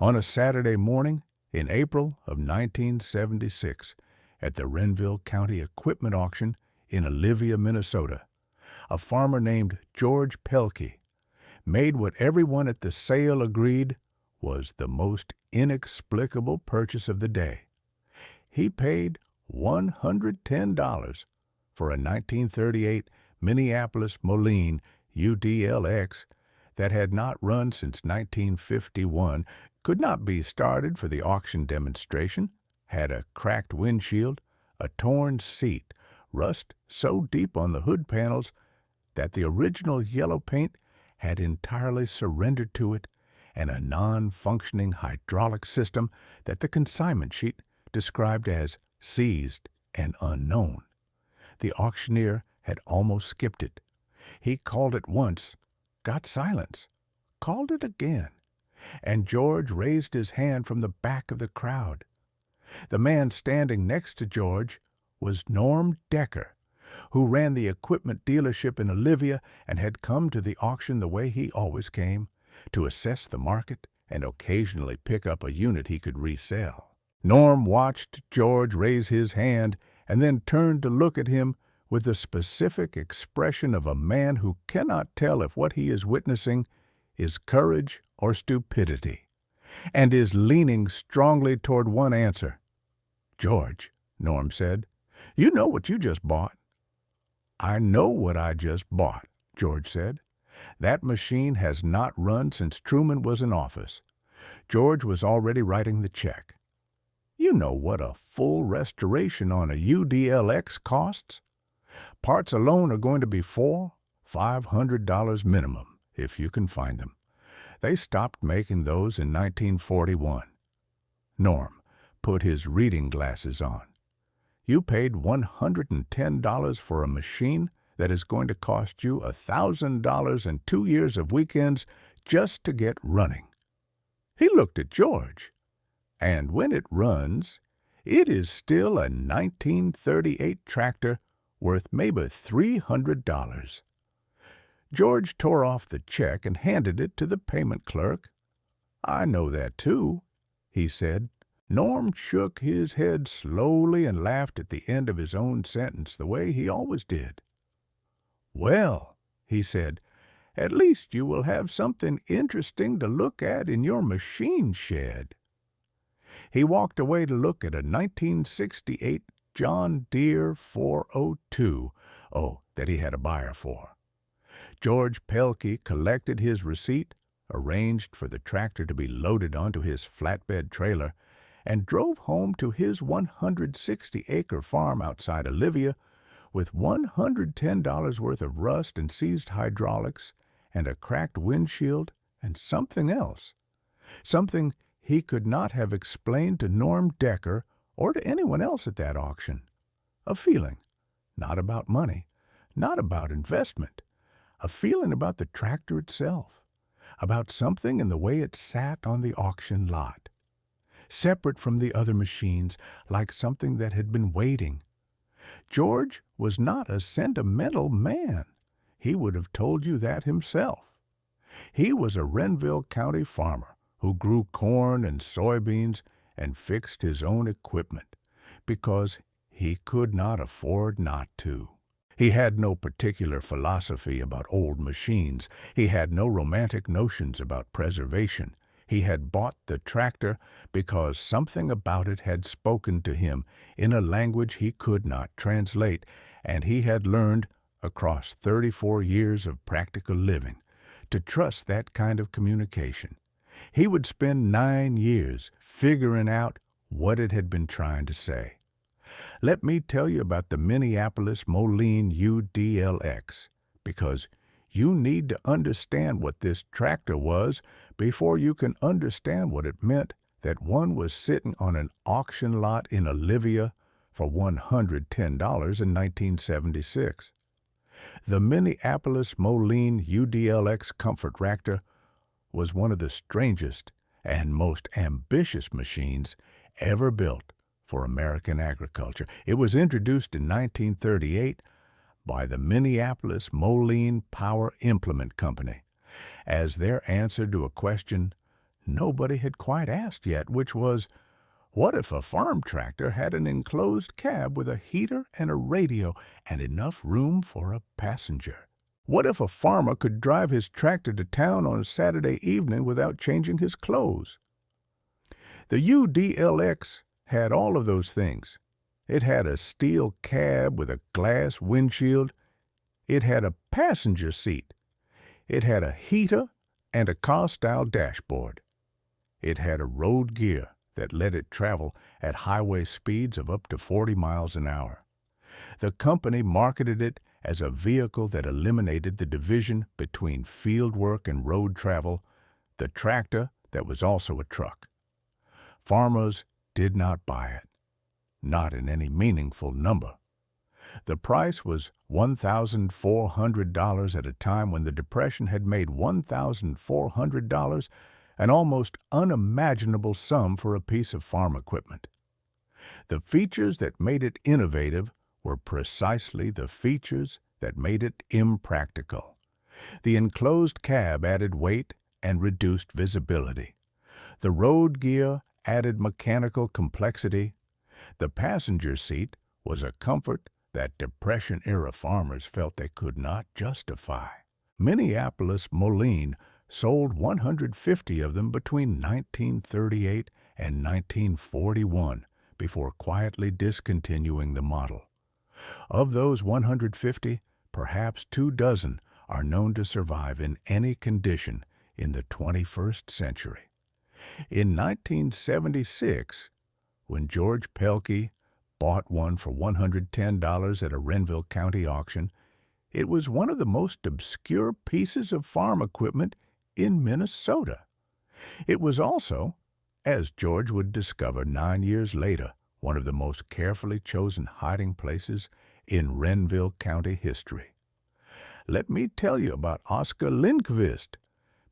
On a Saturday morning in April of 1976 at the Renville County Equipment Auction in Olivia, Minnesota, a farmer named George Pelkey made what everyone at the sale agreed was the most inexplicable purchase of the day. He paid $110 for a 1938 Minneapolis-Moline UDLX that had not run since 1951, could not be started for the auction demonstration, had a cracked windshield, a torn seat, rust so deep on the hood panels that the original yellow paint had entirely surrendered to it, and a non-functioning hydraulic system that the consignment sheet described as seized and unknown. The auctioneer had almost skipped it. He called it once, got silence, called it again, and George raised his hand from the back of the crowd. The man standing next to George was Norm Decker, who ran the equipment dealership in Olivia and had come to the auction the way he always came, to assess the market and occasionally pick up a unit he could resell. Norm watched George raise his hand and then turned to look at him with the specific expression of a man who cannot tell if what he is witnessing is courage or stupidity, and is leaning strongly toward one answer. "George," Norm said, "you know what you just bought." "I know what I just bought," George said. "That machine has not run since Truman was in office." George was already writing the check. "You know what a full restoration on a UDLX costs? Parts alone are going to be $500 minimum, if you can find them. They stopped making those in 1941. Norm put his reading glasses on. "You paid $110 for a machine that is going to cost you $1,000 and 2 years of weekends just to get running." He looked at George. "And when it runs, it is still a 1938 tractor worth maybe $300. George tore off the check and handed it to the payment clerk. "I know that, too," he said. Norm shook his head slowly and laughed at the end of his own sentence the way he always did. "Well," he said, "at least you will have something interesting to look at in your machine shed." He walked away to look at a 1968 John Deere 402, that he had a buyer for. George Pelkey collected his receipt, arranged for the tractor to be loaded onto his flatbed trailer, and drove home to his 160-acre farm outside Olivia with $110 worth of rust and seized hydraulics and a cracked windshield and something else, something he could not have explained to Norm Decker or to anyone else at that auction. A feeling, not about money, not about investment, a feeling about the tractor itself, about something in the way it sat on the auction lot, separate from the other machines, like something that had been waiting. George was not a sentimental man. He would have told you that himself. He was a Renville County farmer who grew corn and soybeans and fixed his own equipment because he could not afford not to. He had no particular philosophy about old machines. He had no romantic notions about preservation. He had bought the tractor because something about it had spoken to him in a language he could not translate, and he had learned, across 34 years of practical living, to trust that kind of communication. He would spend 9 years figuring out what it had been trying to say. Let me tell you about the Minneapolis-Moline UDLX, because you need to understand what this tractor was before you can understand what it meant that one was sitting on an auction lot in Olivia for $110 in 1976. The Minneapolis-Moline UDLX comfort tractor was one of the strangest and most ambitious machines ever built for American agriculture. It was introduced in 1938 by the Minneapolis-Moline Power Implement Company as their answer to a question nobody had quite asked yet, which was, what if a farm tractor had an enclosed cab with a heater and a radio and enough room for a passenger? What if a farmer could drive his tractor to town on a Saturday evening without changing his clothes? The UDLX had all of those things. It had a steel cab with a glass windshield. It had a passenger seat. It had a heater and a car-style dashboard. It had a road gear that let it travel at highway speeds of up to 40 miles an hour. The company marketed it as a vehicle that eliminated the division between field work and road travel, the tractor that was also a truck. Farmers did not buy it, not in any meaningful number. The price was $1,400 at a time when the Depression had made $1,400 an almost unimaginable sum for a piece of farm equipment. The features that made it innovative were precisely the features that made it impractical. The enclosed cab added weight and reduced visibility. The road gear added mechanical complexity. The passenger seat was a comfort that Depression-era farmers felt they could not justify. Minneapolis-Moline sold 150 of them between 1938 and 1941 before quietly discontinuing the model. Of those 150, perhaps 24 are known to survive in any condition in the 21st century. In 1976, when George Pelkey bought one for $110 at a Renville County auction, it was one of the most obscure pieces of farm equipment in Minnesota. It was also, as George would discover 9 years later, one of the most carefully chosen hiding places in Renville County history. Let me tell you about Oscar Linfist,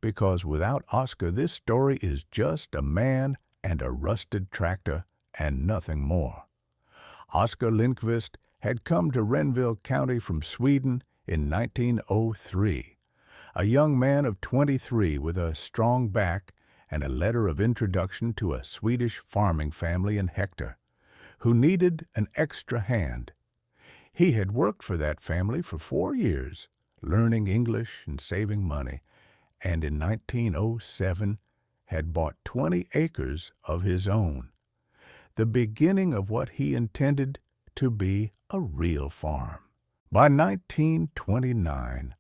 because without Oscar, this story is just a man and a rusted tractor and nothing more. Oscar Linfist had come to Renville County from Sweden in 1903, a young man of 23 with a strong back and a letter of introduction to a Swedish farming family in Hector, who needed an extra hand. He had worked for that family for 4 years, learning English and saving money, and in 1907 had bought 20 acres of his own, the beginning of what he intended to be a real farm. By 1929,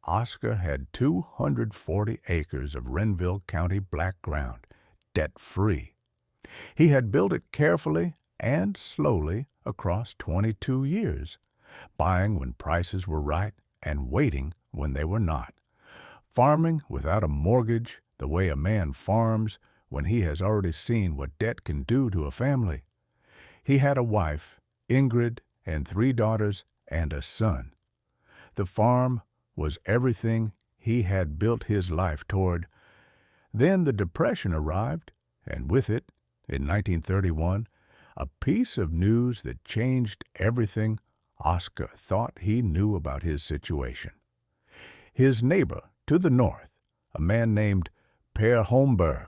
Oscar had 240 acres of Renville County black ground, debt-free. He had built it carefully and slowly across 22 years, buying when prices were right and waiting when they were not, farming without a mortgage the way a man farms when he has already seen what debt can do to a family. He had a wife, Ingrid, and 3 daughters and a son. The farm was everything he had built his life toward. Then the Depression arrived, and with it, in 1931, a piece of news that changed everything Oscar thought he knew about his situation. His neighbor to the north, a man named Per Holmberg,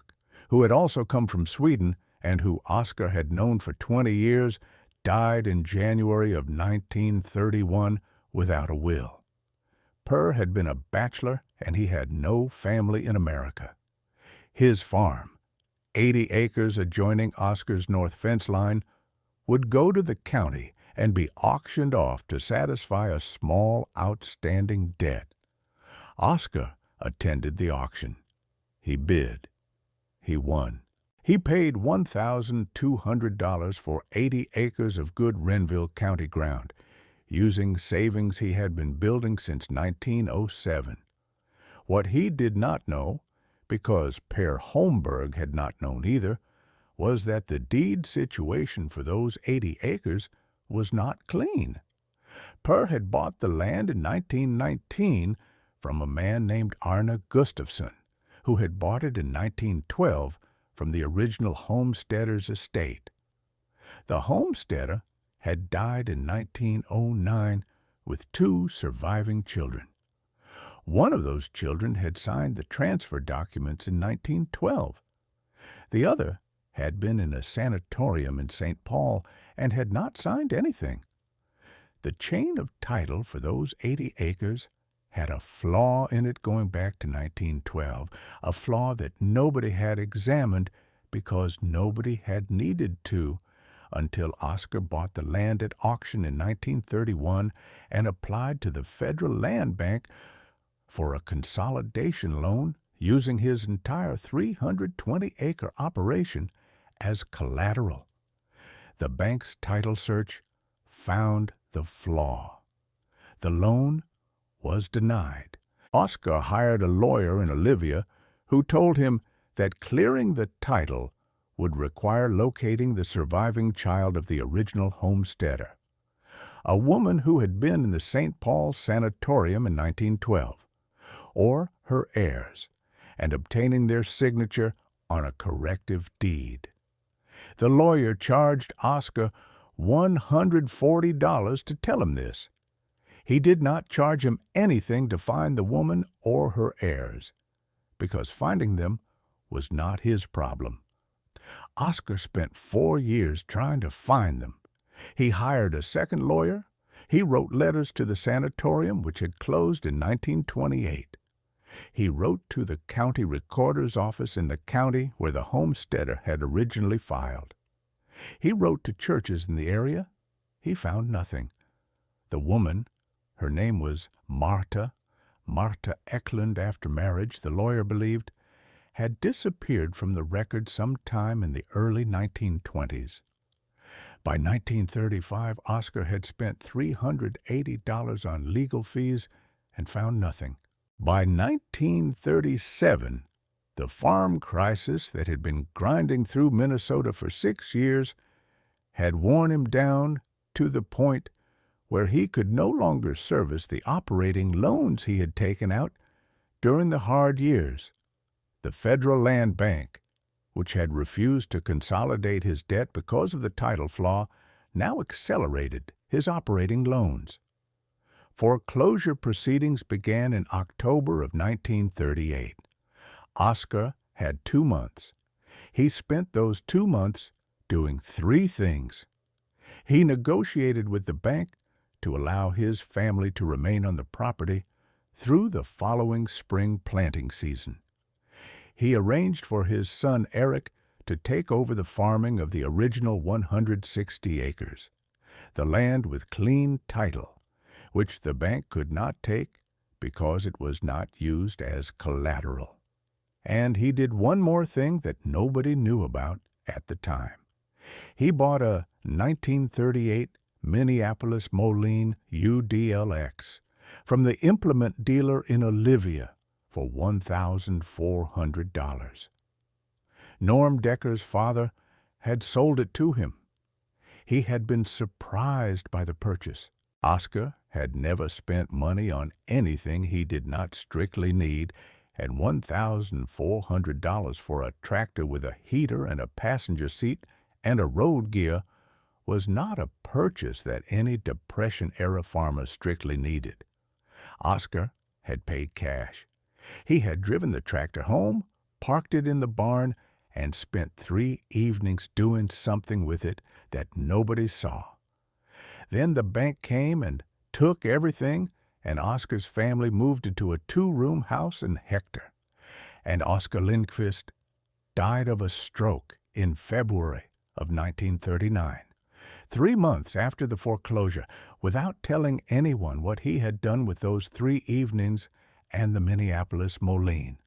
who had also come from Sweden and who Oscar had known for 20 years, died in January of 1931 without a will. Per had been a bachelor and he had no family in America. His farm, 80 acres adjoining Oscar's north fence line, would go to the county and be auctioned off to satisfy a small outstanding debt. Oscar attended the auction. He bid. He won. He paid $1,200 for 80 acres of good Renville County ground, using savings he had been building since 1907. What he did not know, because Per Holmberg had not known either, was that the deed situation for those 80 acres was not clean. Per had bought the land in 1919 from a man named Arne Gustafsson, who had bought it in 1912 from the original homesteader's estate. The homesteader had died in 1909 with 2 surviving children. One of those children had signed the transfer documents in 1912, The other had been in a sanatorium in St. Paul and had not signed anything. The chain of title for those 80 acres had a flaw in it going back to 1912, a flaw that nobody had examined because nobody had needed to until Oscar bought the land at auction in 1931 and applied to the Federal Land Bank for a consolidation loan using his entire 320-acre operation as collateral. The bank's title search found the flaw. The loan was denied. Oscar hired a lawyer in Olivia who told him that clearing the title would require locating the surviving child of the original homesteader, a woman who had been in the St. Paul Sanatorium in 1912, or her heirs, and obtaining their signature on a corrective deed. The lawyer charged Oscar $140 to tell him this. He did not charge him anything to find the woman or her heirs, because finding them was not his problem. Oscar spent 4 years trying to find them. He hired a second lawyer. He wrote letters to the sanatorium, which had closed in 1928. He wrote to the county recorder's office in the county where the homesteader had originally filed. He wrote to churches in the area. He found nothing. The woman, her name was Martha Eklund after marriage, the lawyer believed, had disappeared from the record sometime in the early 1920s. By 1935, Oscar had spent $380 on legal fees and found nothing. By 1937, the farm crisis that had been grinding through Minnesota for 6 years had worn him down to the point where he could no longer service the operating loans he had taken out during the hard years. The Federal Land Bank, which had refused to consolidate his debt because of the title flaw, now accelerated his operating loans. Foreclosure proceedings began in October of 1938. Oscar had 2 months. He spent those 2 months doing 3 things. He negotiated with the bank to allow his family to remain on the property through the following spring planting season. He arranged for his son Eric to take over the farming of the original 160 acres, the land with clean title, which the bank could not take because it was not used as collateral. And he did one more thing that nobody knew about at the time. He bought a 1938 Minneapolis-Moline UDLX from the implement dealer in Olivia for $1,400. Norm Decker's father had sold it to him. He had been surprised by the purchase. Oscar had never spent money on anything he did not strictly need, and $1,400 for a tractor with a heater and a passenger seat and a road gear was not a purchase that any Depression-era farmer strictly needed. Oscar had paid cash. He had driven the tractor home, parked it in the barn, and spent 3 evenings doing something with it that nobody saw. Then the bank came and took everything, and Oscar's family moved into a 2-room house in Hector. And Oscar Linfist died of a stroke in February of 1939, 3 months after the foreclosure, without telling anyone what he had done with those 3 evenings and the Minneapolis-Moline.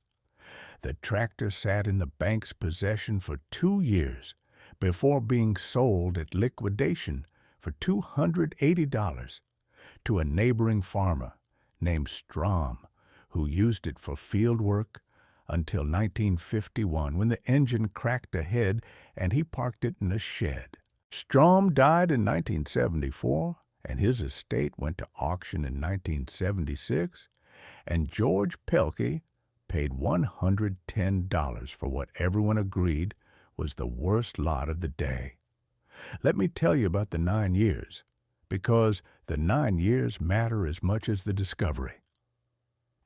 The tractor sat in the bank's possession for 2 years before being sold at liquidation for $280 to a neighboring farmer named Strom, who used it for field work until 1951, when the engine cracked ahead and he parked it in a shed. Strom died in 1974, and his estate went to auction in 1976, and George Pelkey paid $110 for what everyone agreed was the worst lot of the day. Let me tell you about the 9 years, because the 9 years matter as much as the discovery.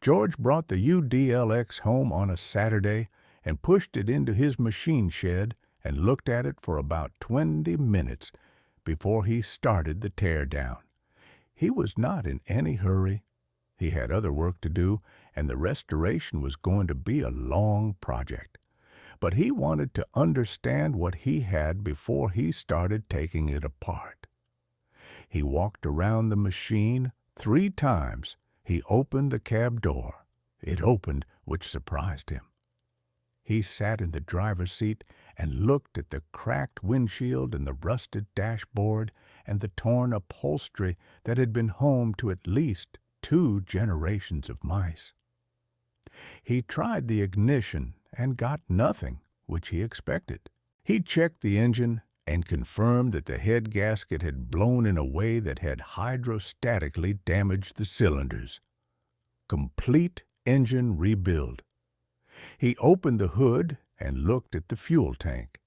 George brought the UDLX home on a Saturday and pushed it into his machine shed and looked at it for about 20 minutes before he started the teardown. He was not in any hurry. He had other work to do, and the restoration was going to be a long project. But he wanted to understand what he had before he started taking it apart. He walked around the machine 3 times. He opened the cab door. It opened, which surprised him. He sat in the driver's seat and looked at the cracked windshield and the rusted dashboard and the torn upholstery that had been home to at least 2 generations of mice. He tried the ignition and got nothing, which he expected. He checked the engine and confirmed that the head gasket had blown in a way that had hydrostatically damaged the cylinders. Complete engine rebuild. He opened the hood and looked at the fuel tank.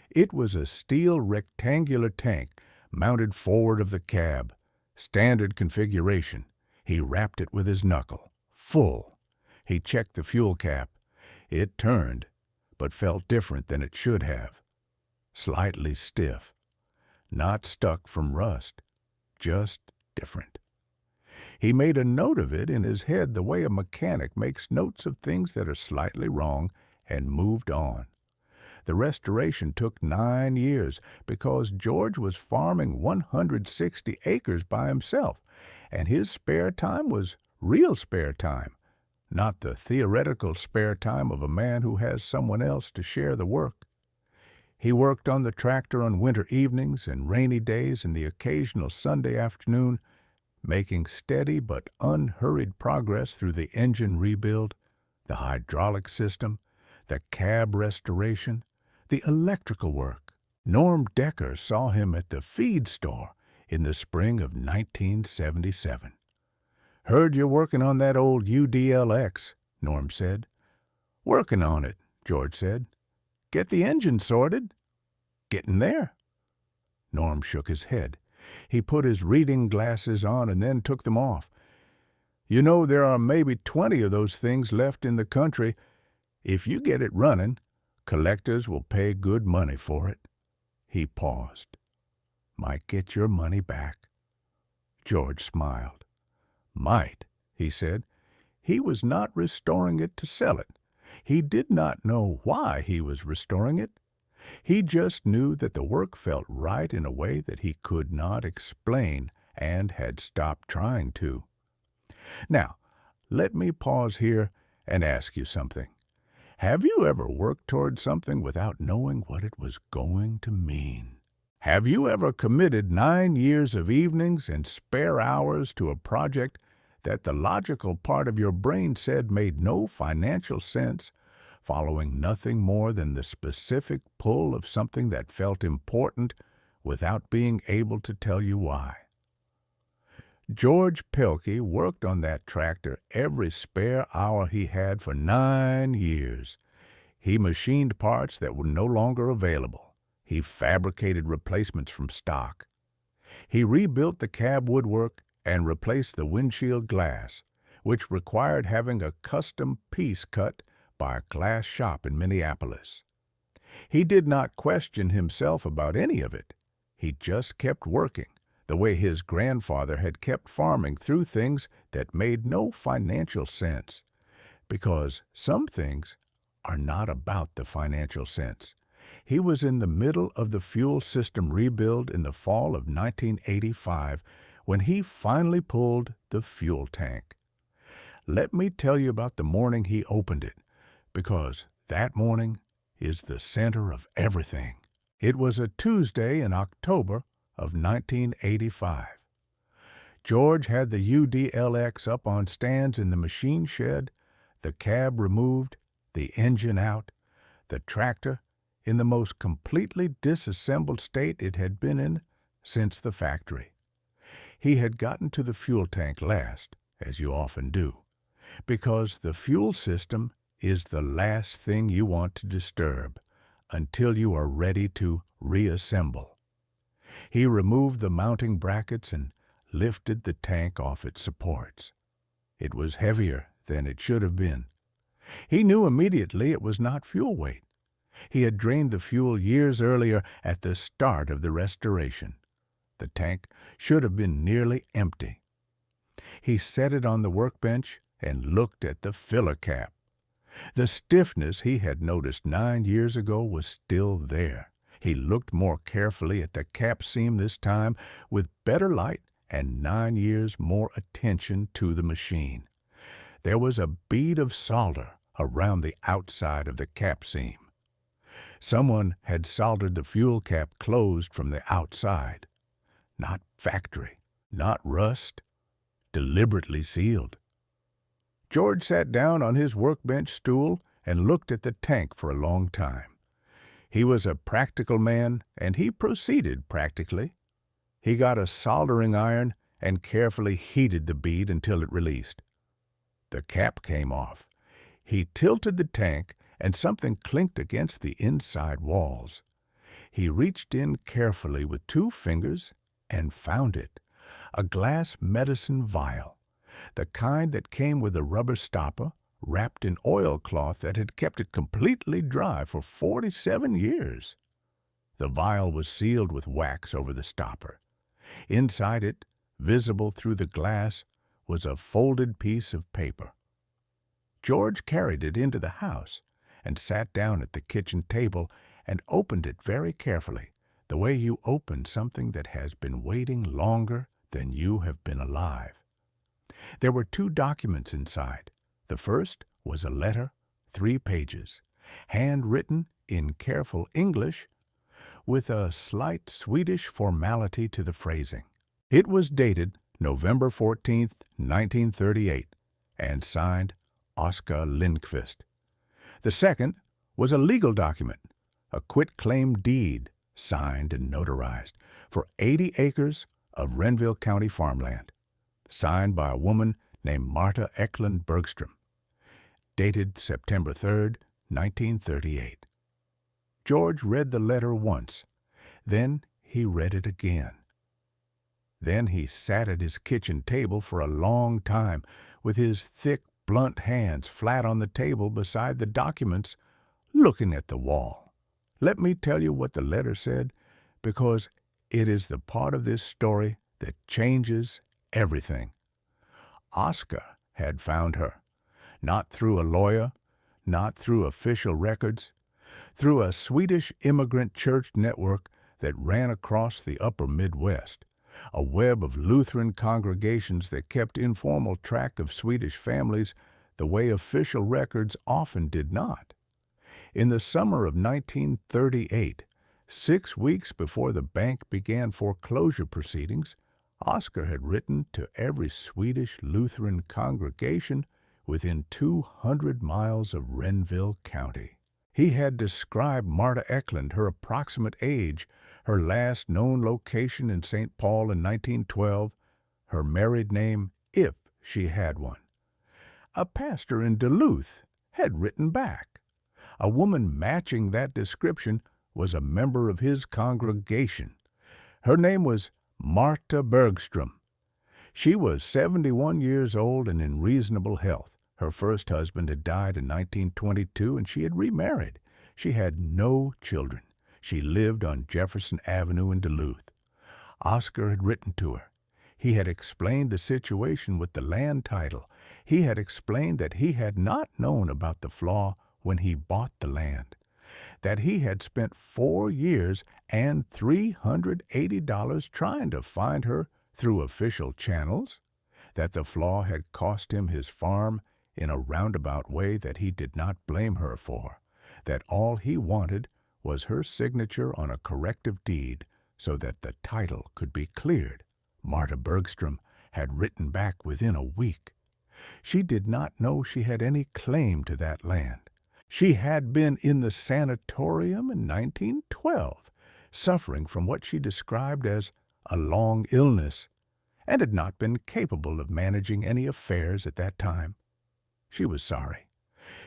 It was a steel rectangular tank mounted forward of the cab, standard configuration. He rapped it with his knuckle. Full. He checked the fuel cap. It turned, but felt different than it should have. Slightly stiff. Not stuck from rust. Just different. He made a note of it in his head the way a mechanic makes notes of things that are slightly wrong, and moved on. The restoration took 9 years because George was farming 160 acres by himself, and his spare time was real spare time, not the theoretical spare time of a man who has someone else to share the work. He worked on the tractor on winter evenings and rainy days and the occasional Sunday afternoon, making steady but unhurried progress through the engine rebuild, the hydraulic system, the cab restoration, the electrical work. Norm Decker saw him at the feed store in the spring of 1977. "Heard you're working on that old UDLX," Norm said. "Working on it," George said. "Get the engine sorted?" "Getting there." Norm shook his head. He put his reading glasses on and then took them off. "You know, there are maybe 20 of those things left in the country. If you get it running, collectors will pay good money for it." He paused. "Might get your money back." George smiled. "Might," he said. He was not restoring it to sell it. He did not know why he was restoring it. He just knew that the work felt right in a way that he could not explain and had stopped trying to. Now, let me pause here and ask you something. Have you ever worked toward something without knowing what it was going to mean? Have you ever committed 9 years of evenings and spare hours to a project that the logical part of your brain said made no financial sense, following nothing more than the specific pull of something that felt important without being able to tell you why? George Pelkey worked on that tractor every spare hour he had for 9 years. He machined parts that were no longer available. He fabricated replacements from stock. He rebuilt the cab woodwork and replaced the windshield glass, which required having a custom piece cut by a glass shop in Minneapolis. He did not question himself about any of it. He just kept working, the way his grandfather had kept farming through things that made no financial sense, because some things are not about the financial sense. He was in the middle of the fuel system rebuild in the fall of 1985 when he finally pulled the fuel tank. Let me tell you about the morning he opened it, because that morning is the center of everything. It was a Tuesday in October of 1985. George had the UDLX up on stands in the machine shed, the cab removed, the engine out, the tractor in the most completely disassembled state it had been in since the factory. He had gotten to the fuel tank last, as you often do, because the fuel system is the last thing you want to disturb until you are ready to reassemble. He removed the mounting brackets and lifted the tank off its supports. It was heavier than it should have been. He knew immediately it was not fuel weight. He had drained the fuel years earlier at the start of the restoration. The tank should have been nearly empty. He set it on the workbench and looked at the filler cap. The stiffness he had noticed 9 years ago was still there. He looked more carefully at the cap seam this time with better light and 9 years more attention to the machine. There was a bead of solder around the outside of the cap seam. Someone had soldered the fuel cap closed from the outside. Not factory, not rust, deliberately sealed. George sat down on his workbench stool and looked at the tank for a long time. He was a practical man, and he proceeded practically. He got a soldering iron and carefully heated the bead until it released. The cap came off. He tilted the tank, and something clinked against the inside walls. He reached in carefully with 2 fingers and found it, a glass medicine vial, the kind that came with a rubber stopper wrapped in oilcloth that had kept it completely dry for 47 years. The vial was sealed with wax over the stopper. Inside it, visible through the glass, was a folded piece of paper. George carried it into the house and sat down at the kitchen table and opened it very carefully, the way you open something that has been waiting longer than you have been alive. There were 2 documents inside. The first was a letter, 3 pages, handwritten in careful English, with a slight Swedish formality to the phrasing. It was dated November 14th, 1938, and signed Oscar Linfist. The second was a legal document, a quitclaim deed, signed and notarized, for 80 acres of Renville County farmland, signed by a woman named Marta Eklund Bergstrom, dated September 3rd, 1938. George read the letter once. Then he read it again. Then he sat at his kitchen table for a long time, with his thick, blunt hands flat on the table beside the documents, looking at the wall. Let me tell you what the letter said, because it is the part of this story that changes everything. Oscar had found her, not through a lawyer, not through official records, through a Swedish immigrant church network that ran across the upper Midwest, a web of Lutheran congregations that kept informal track of Swedish families the way official records often did not. In the summer of 1938, 6 weeks before the bank began foreclosure proceedings, Oscar had written to every Swedish Lutheran congregation within 200 miles of Renville County. He had described Marta Eklund, her approximate age, her last known location in St. Paul in 1912, her married name, if she had one. A pastor in Duluth had written back. A woman matching that description was a member of his congregation. Her name was Marta Bergstrom. She was 71 years old and in reasonable health. Her first husband had died in 1922, and she had remarried. She had no children. She lived on Jefferson Avenue in Duluth. Oscar had written to her. He had explained the situation with the land title. He had explained that he had not known about the flaw when he bought the land, that he had spent 4 years and $380 trying to find her through official channels, that the flaw had cost him his farm in a roundabout way that he did not blame her for, that all he wanted was her signature on a corrective deed so that the title could be cleared. Marta Bergstrom had written back within a week. She did not know she had any claim to that land. She had been in the sanatorium in 1912, suffering from what she described as a long illness, and had not been capable of managing any affairs at that time. She was sorry.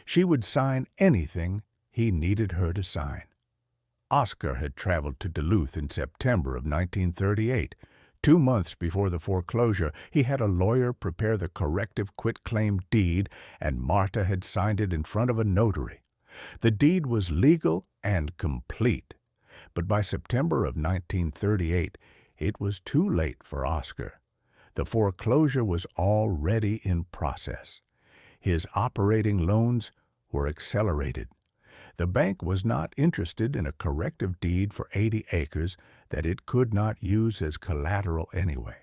She would sign anything he needed her to sign. Oscar had traveled to Duluth in September of 1938 2 months before the foreclosure, he had a lawyer prepare the corrective quitclaim deed, and Marta had signed it in front of a notary. The deed was legal and complete. But by September of 1938, it was too late for Oscar. The foreclosure was already in process. His operating loans were accelerated. The bank was not interested in a corrective deed for 80 acres that it could not use as collateral anyway,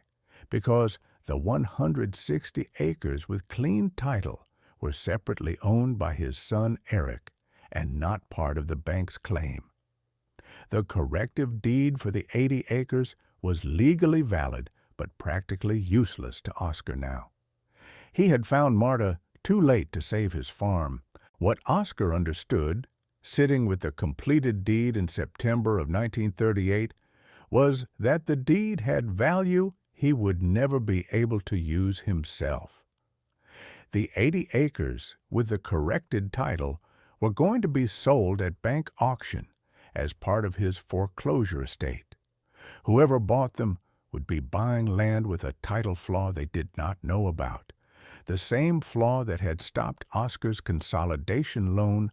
because the 160 acres with clean title were separately owned by his son Eric and not part of the bank's claim. The corrective deed for the 80 acres was legally valid but practically useless to Oscar now. He had found Marta too late to save his farm. What Oscar understood, sitting with the completed deed in September of 1938, was that the deed had value he would never be able to use himself. The 80 acres with the corrected title were going to be sold at bank auction as part of his foreclosure estate. Whoever bought them would be buying land with a title flaw they did not know about, the same flaw that had stopped Oscar's consolidation loan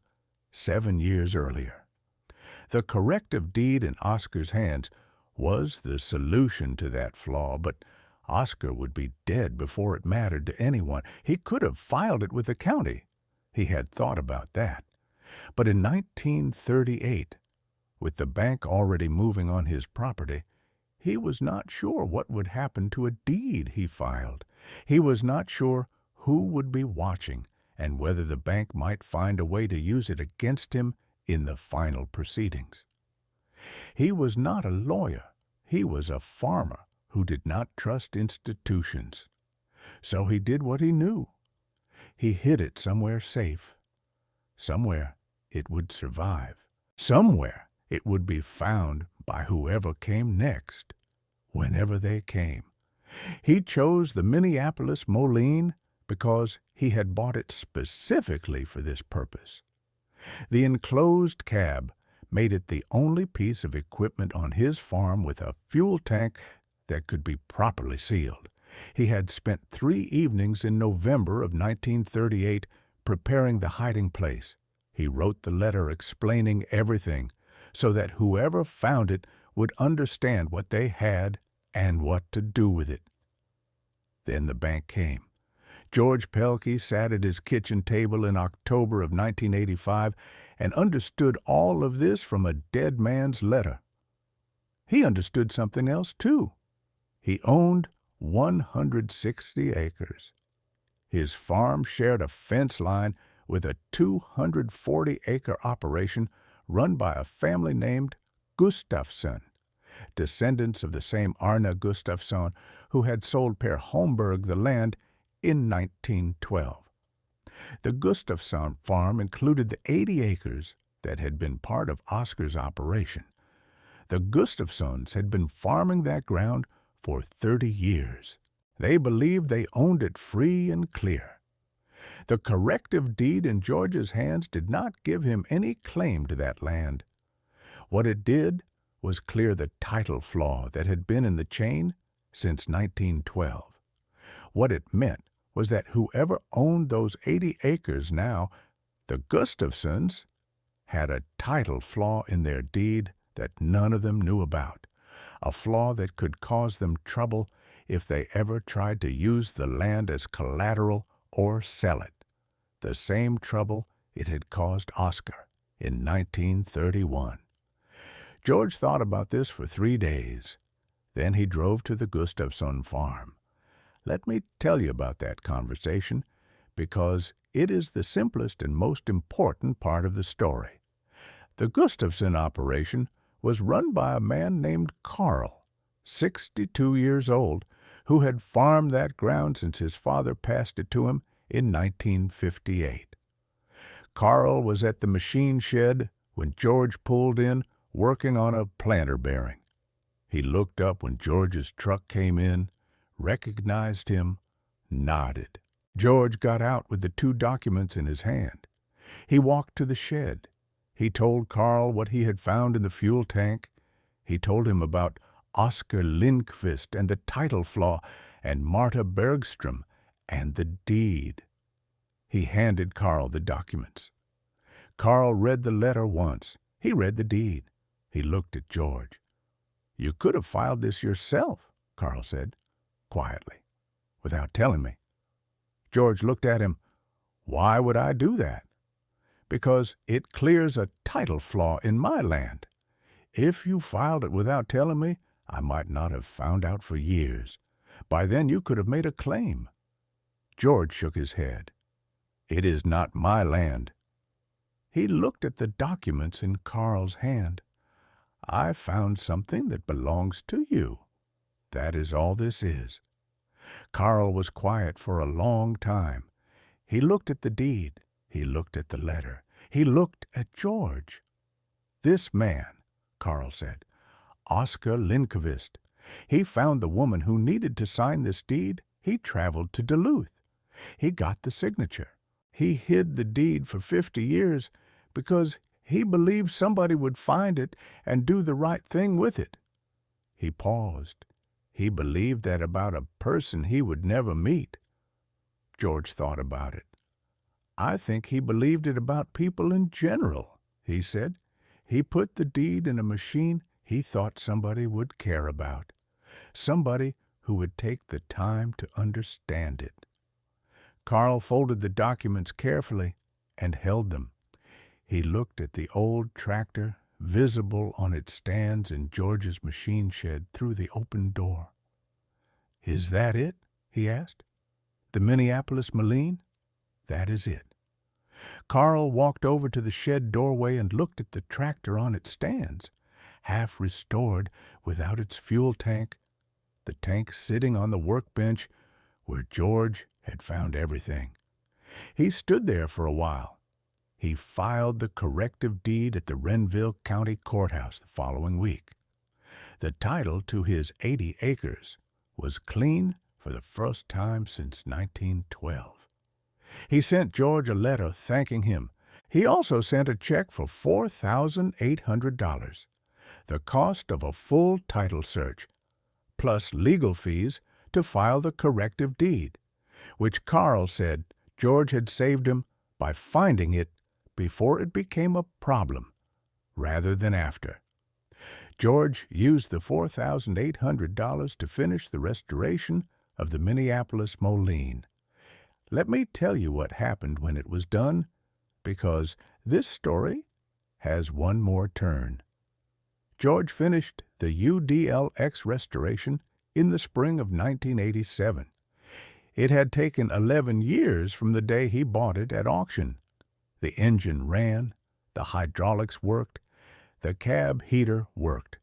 7 years earlier. The corrective deed in Oscar's hands was the solution to that flaw, but Oscar would be dead before it mattered to anyone. He could have filed it with the county. He had thought about that. But in 1938, with the bank already moving on his property, he was not sure what would happen to a deed he filed. He was not sure who would be watching and whether the bank might find a way to use it against him in the final proceedings. He was not a lawyer. He was a farmer who did not trust institutions. So he did what he knew. He hid it somewhere safe. Somewhere it would survive. Somewhere it would be found by whoever came next, whenever they came. He chose the Minneapolis-Moline because he had bought it specifically for this purpose. The enclosed cab made it the only piece of equipment on his farm with a fuel tank that could be properly sealed. He had spent 3 evenings in November of 1938 preparing the hiding place. He wrote the letter explaining everything so that whoever found it would understand what they had and what to do with it. Then the bank came. George Pelkey sat at his kitchen table in October of 1985 and understood all of this from a dead man's letter. He understood something else, too. He owned 160 acres. His farm shared a fence line with a 240-acre operation run by a family named Gustafsson, descendants of the same Arne Gustafsson who had sold Per Holmberg the land in 1912. The Gustafsson farm included the 80 acres that had been part of Oscar's operation. The Gustafssons had been farming that ground for 30 years. They believed they owned it free and clear. The corrective deed in George's hands did not give him any claim to that land. What it did was clear the title flaw that had been in the chain since 1912. What it meant was that whoever owned those 80 acres now, the Gustafssons, had a title flaw in their deed that none of them knew about, a flaw that could cause them trouble if they ever tried to use the land as collateral or sell it, the same trouble it had caused Oscar in 1931. George thought about this for 3 days. Then he drove to the Gustafsson farm. Let me tell you about that conversation, because it is the simplest and most important part of the story. The Gustafsson operation was run by a man named Carl, 62 years old, who had farmed that ground since his father passed it to him in 1958. Carl was at the machine shed when George pulled in, working on a planter bearing. He looked up when George's truck came in, recognized him, nodded. George got out with the 2 documents in his hand. He walked to the shed. He told Carl what he had found in the fuel tank. He told him about Oscar Linfist and the title flaw, and Marta Bergstrom, and the deed. He handed Carl the documents. Carl read the letter once. He read the deed. He looked at George. "You could have filed this yourself," Carl said, quietly, "without telling me." George looked at him. "Why would I do that?" "Because it clears a title flaw in my land. If you filed it without telling me, I might not have found out for years. By then you could have made a claim." George shook his head. "It is not my land." He looked at the documents in Carl's hand. "I found something that belongs to you. That is all this is." Carl was quiet for a long time. He looked at the deed. He looked at the letter. He looked at George. "This man," Carl said, "Oscar Linfist. He found the woman who needed to sign this deed. He traveled to Duluth. He got the signature. He hid the deed for 50 years because he believed somebody would find it and do the right thing with it." He paused. He believed that about a person he would never meet. George thought about it. "I think he believed it about people in general," he said. "He put the deed in a machine he thought somebody would care about, somebody who would take the time to understand it." Carl folded the documents carefully and held them. He looked at the old tractor, visible on its stands in George's machine shed through the open door. "Is that it?" he asked. "The Minneapolis-Moline?" "That is it." Carl walked over to the shed doorway and looked at the tractor on its stands, half restored, without its fuel tank, the tank sitting on the workbench where George had found everything. He stood there for a while. He filed the corrective deed at the Renville County Courthouse the following week. The title to his 80 acres was clean for the first time since 1912. He sent George a letter thanking him. He also sent a check for $4,800, the cost of a full title search, plus legal fees to file the corrective deed, which Carl said George had saved him by finding it before it became a problem, rather than after. George used the $4,800 to finish the restoration of the Minneapolis-Moline. Let me tell you what happened when it was done, because this story has one more turn. George finished the UDLX restoration in the spring of 1987. It had taken 11 years from the day he bought it at auction. The engine ran, the hydraulics worked, the cab heater worked.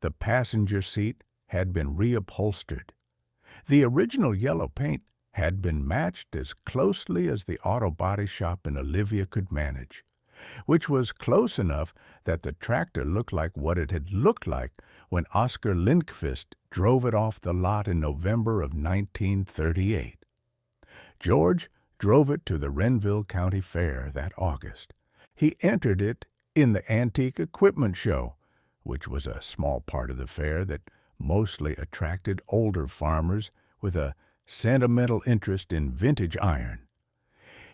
The passenger seat had been reupholstered. The original yellow paint had been matched as closely as the auto body shop in Olivia could manage, which was close enough that the tractor looked like what it had looked like when Oscar Linfist drove it off the lot in November of 1938. George drove it to the Renville County Fair that August. He entered it in the Antique Equipment Show, which was a small part of the fair that mostly attracted older farmers with a sentimental interest in vintage iron.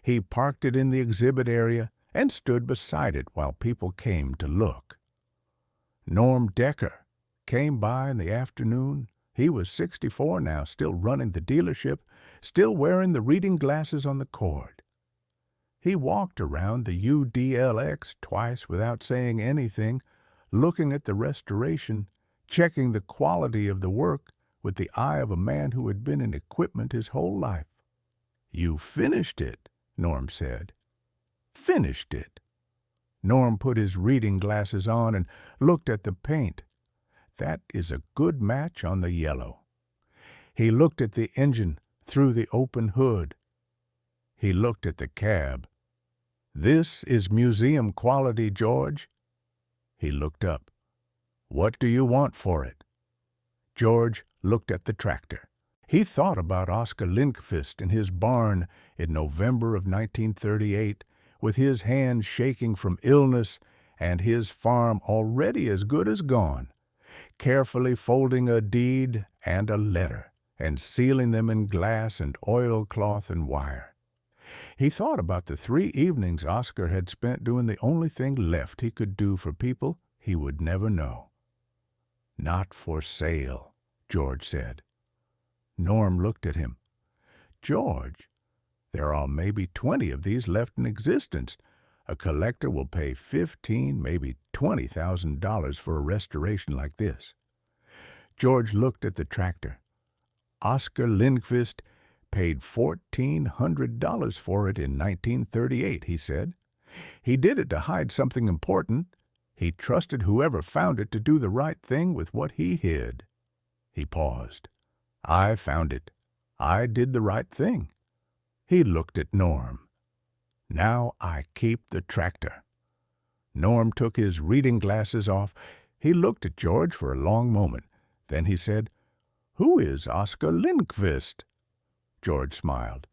He parked it in the exhibit area and stood beside it while people came to look. Norm Decker came by in the afternoon. He was 64 now, still running the dealership, still wearing the reading glasses on the cord. He walked around the UDLX twice without saying anything, looking at the restoration, checking the quality of the work with the eye of a man who had been in equipment his whole life. "You finished it," Norm said. "Finished it." Norm put his reading glasses on and looked at the paint. "That is a good match on the yellow." He looked at the engine through the open hood. He looked at the cab. "This is museum quality, George." He looked up. "What do you want for it?" George looked at the tractor. He thought about Oscar Linfist in his barn in November of 1938, with his hand shaking from illness and his farm already as good as gone. carefully folding a deed and a letter, and sealing them in glass and oilcloth and wire. He thought about the 3 evenings Oscar had spent doing the only thing left he could do for people he would never know. "Not for sale," George said. Norm looked at him. "George, there are maybe 20 of these left in existence. A collector will pay $15,000, maybe $20,000 for a restoration like this." George looked at the tractor. Oscar Linfist paid $1,400 for it in 1938, he said. He did it to hide something important. He trusted whoever found it to do the right thing with what he hid. He paused. "I found it. I did the right thing." He looked at Norm. "Now I keep the tractor." Norm took his reading glasses off. He looked at George for a long moment. Then he said, "Who is Oscar Linfist?" George smiled.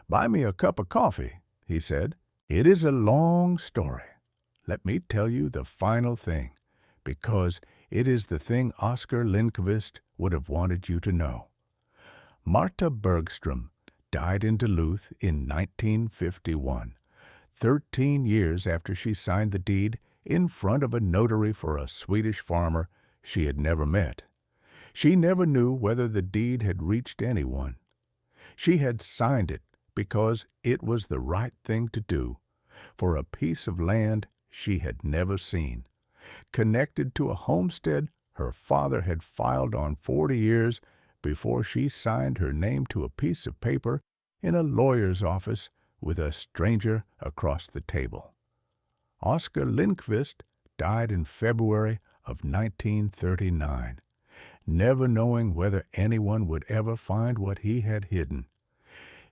"Buy me a cup of coffee," he said. "It is a long story. Let me tell you the final thing, because it is the thing Oscar Linfist would have wanted you to know. Marta Bergstrom died in Duluth in 1951, 13 years after she signed the deed in front of a notary for a Swedish farmer she had never met. She never knew whether the deed had reached anyone. She had signed it because it was the right thing to do, for a piece of land she had never seen, connected to a homestead her father had filed on 40 years before she signed her name to a piece of paper in a lawyer's office with a stranger across the table. Oscar Linfist died in February of 1939, never knowing whether anyone would ever find what he had hidden.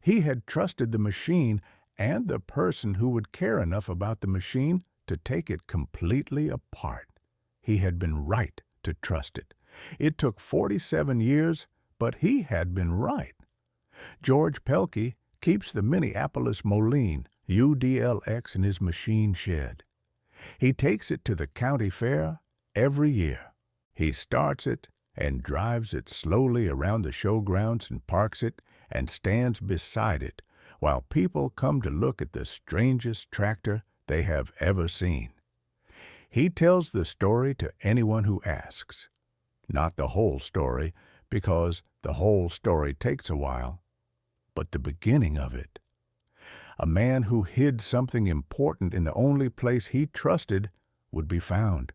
He had trusted the machine and the person who would care enough about the machine to take it completely apart. He had been right to trust it. It took 47 years, but he had been right. George Pelkey keeps the Minneapolis-Moline UDLX in his machine shed. He takes it to the county fair every year. He starts it and drives it slowly around the showgrounds and parks it and stands beside it while people come to look at the strangest tractor they have ever seen. He tells the story to anyone who asks. Not the whole story, because the whole story takes a while, but the beginning of it. A man who hid something important in the only place he trusted would be found.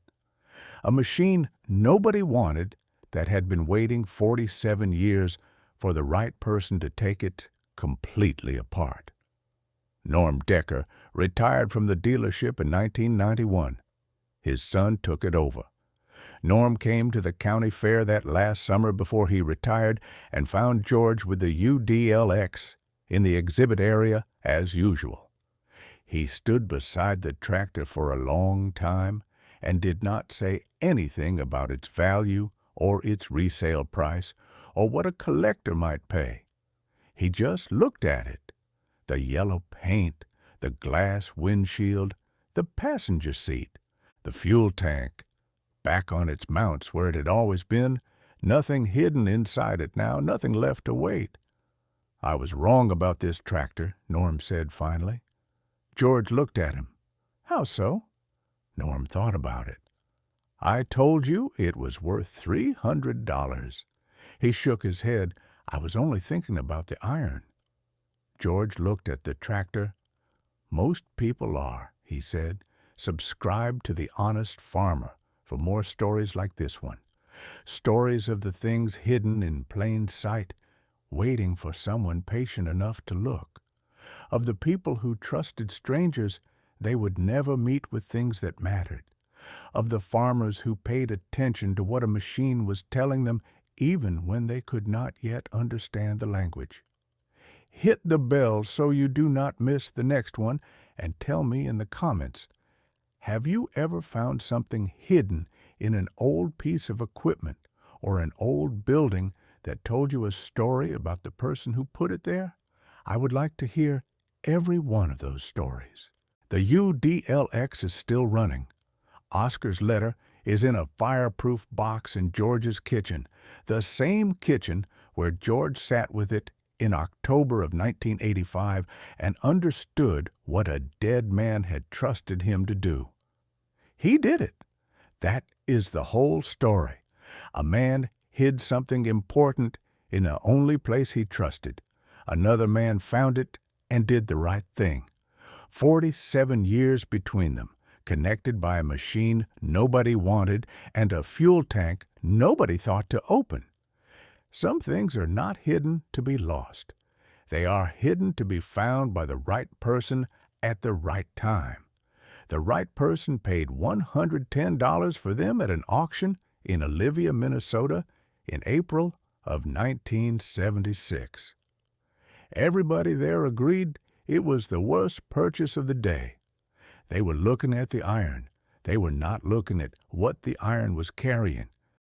A machine nobody wanted that had been waiting 47 years for the right person to take it completely apart. Norm Decker retired from the dealership in 1991. His son took it over. Norm came to the county fair that last summer before he retired and found George with the UDLX in the exhibit area as usual. He stood beside the tractor for a long time and did not say anything about its value or its resale price or what a collector might pay. He just looked at it. The yellow paint, the glass windshield, the passenger seat, the fuel tank, back on its mounts where it had always been, nothing hidden inside it now, nothing left to wait. "I was wrong about this tractor," Norm said finally. George looked at him. "How so?" Norm thought about it. "I told you it was worth $300. He shook his head. "I was only thinking about the iron." George looked at the tractor. "Most people are," he said. "Subscribe to The Honest Farmer for more stories like this one. Stories of the things hidden in plain sight, waiting for someone patient enough to look. Of the people who trusted strangers they would never meet with things that mattered. Of the farmers who paid attention to what a machine was telling them even when they could not yet understand the language. Hit the bell so you do not miss the next one, and tell me in the comments, have you ever found something hidden in an old piece of equipment or an old building that told you a story about the person who put it there? I would like to hear every one of those stories. The UDLX is still running. Oscar's letter is in a fireproof box in George's kitchen, the same kitchen where George sat with it in October of 1985 and understood what a dead man had trusted him to do. He did it. That is the whole story. A man hid something important in the only place he trusted. Another man found it and did the right thing. 47 years between them, connected by a machine nobody wanted and a fuel tank nobody thought to open. Some things are not hidden to be lost. They are hidden to be found by the right person at the right time. The right person paid $110 for them at an auction in Olivia, Minnesota in April of 1976. Everybody there agreed it was the worst purchase of the day. They were looking at the iron. They were not looking at what the iron was carrying.